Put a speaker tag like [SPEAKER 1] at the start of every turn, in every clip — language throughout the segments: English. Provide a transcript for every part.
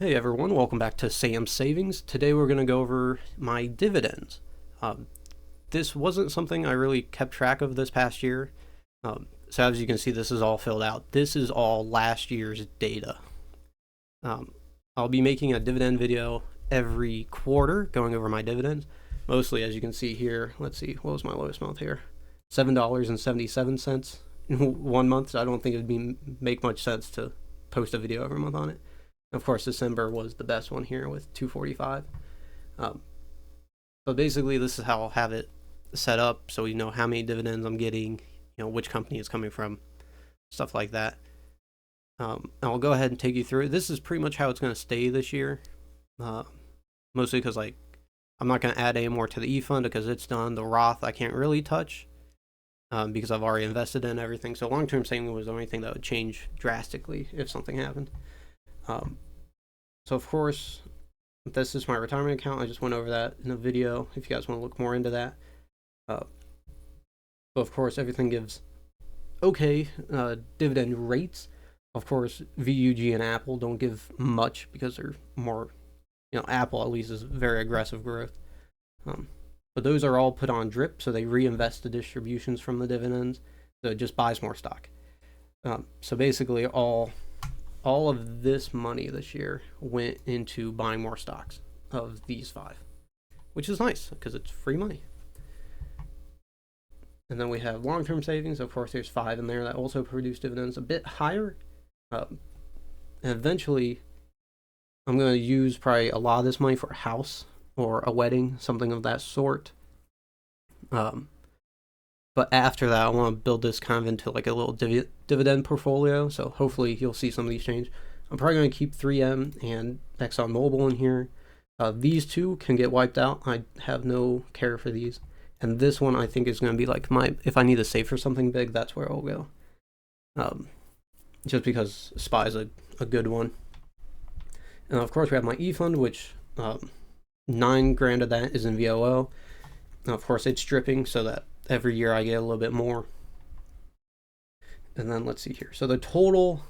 [SPEAKER 1] Hey everyone, welcome back to Sam's Savings. Today we're going to go over my dividends. Um, this wasn't something I really kept track of this past year. So as you can see, this is all filled out. This is all last year's data. I'll be making a dividend video every quarter going over my dividends. Mostly, as you can see here, let's see, what was my lowest month here? $7.77 in 1 month. So I don't think it would make much sense to post a video every month on it. Of course, December was the best one here with $2.45. But basically, this is how I'll have it set up, so we know how many dividends I'm getting, which company it's coming from, stuff like that. I'll go ahead and take you through it. This is pretty much how it's going to stay this year, mostly because I'm not going to add any more to the E-fund because it's done. The Roth I can't really touch because I've already invested in everything. So long-term saving was the only thing that would change drastically if something happened. So of course, this is my retirement account. I just went over that in a video if you guys want to look more into that. But of course, everything gives okay dividend rates. Of course, VUG and Apple don't give much because they're more, Apple at least is very aggressive growth. But those are all put on drip, so they reinvest the distributions from the dividends, so it just buys more stock. So basically, all of this money this year went into buying more stocks of these 5, which is nice because it's free money. And then we have long-term savings. Of course, there's 5 in there that also produce dividends a bit higher. And eventually, I'm going to use probably a lot of this money for a house or a wedding, something of that sort. But after that, I want to build this kind of into like a little dividend portfolio. So hopefully you'll see some of these change. I'm probably going to keep 3M and ExxonMobil in here. These two can get wiped out. I have no care for these. And this one I think is going to be like if I need to save for something big, that's where I'll go. Just because SPY is a good one. And of course we have my E-fund, which $9,000 of that is in VOO. And of course it's dripping so that every year I get a little bit more. And then let's see here. So the total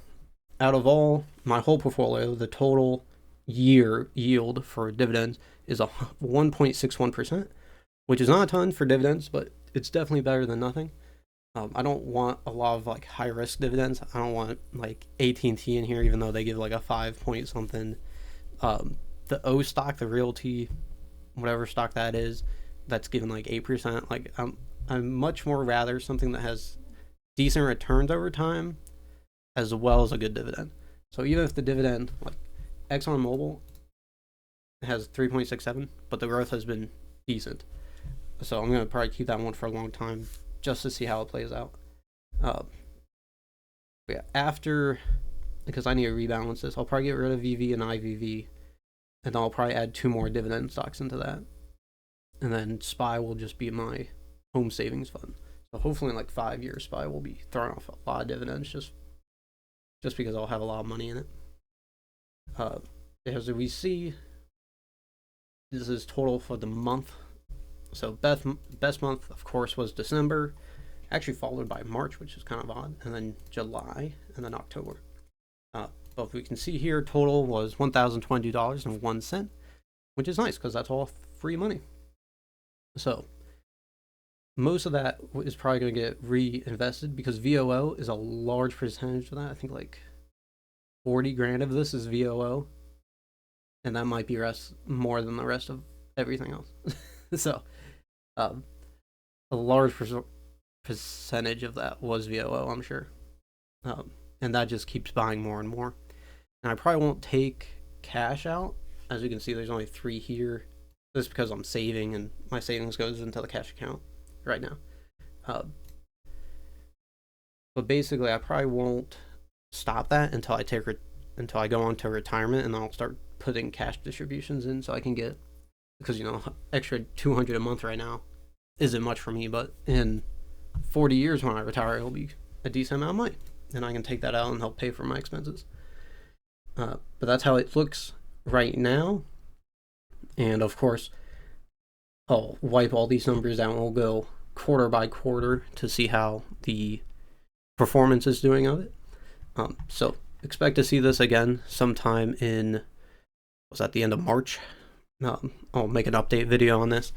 [SPEAKER 1] out of all my whole portfolio, the total year yield for dividends is 1.61%, which is not a ton for dividends, but it's definitely better than nothing. I don't want a lot of like high risk dividends. I don't want like AT&T in here, even though they give like a 5 point something. The O stock, the realty, whatever stock that is, that's given like 8%. Like I'm much more rather something that has decent returns over time as well as a good dividend. So even if the dividend, like ExxonMobil, has 3.67, but the growth has been decent. So I'm going to probably keep that one for a long time just to see how it plays out. Yeah, because I need to rebalance this, I'll probably get rid of VV and IVV, and then I'll probably add 2 more dividend stocks into that. And then SPY will just be my home savings fund. So hopefully in like 5 years, SPY will be throwing off a lot of dividends just because I'll have a lot of money in it. As we see, this is total for the month. So best month, of course, was December, actually followed by March, which is kind of odd, and then July, and then October. But we can see here, total was $1,022.01, which is nice because that's all free money. So most of that is probably going to get reinvested because VOO is a large percentage of that. I think like $40,000 of this is VOO, and that might be more than the rest of everything else. So a large percentage of that was VOO, I'm sure. And that just keeps buying more and more. And I probably won't take cash out. As you can see, there's only 3 here. This is because I'm saving, and my savings goes into the cash account right now. But basically, I probably won't stop that until I go on to retirement, and then I'll start putting cash distributions in so I can get, because extra $200 a month right now isn't much for me, but in 40 years when I retire, it'll be a decent amount of money, and I can take that out and help pay for my expenses. But that's how it looks right now. And of course, I'll wipe all these numbers out and we'll go quarter by quarter to see how the performance is doing of it. So expect to see this again sometime in was at the end of March. I'll make an update video on this.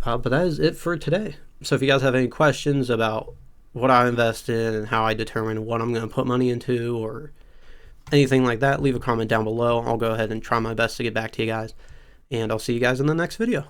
[SPEAKER 1] But that is it for today. So if you guys have any questions about what I invest in and how I determine what I'm going to put money into or anything like that, leave a comment down below. I'll go ahead and try my best to get back to you guys. And I'll see you guys in the next video.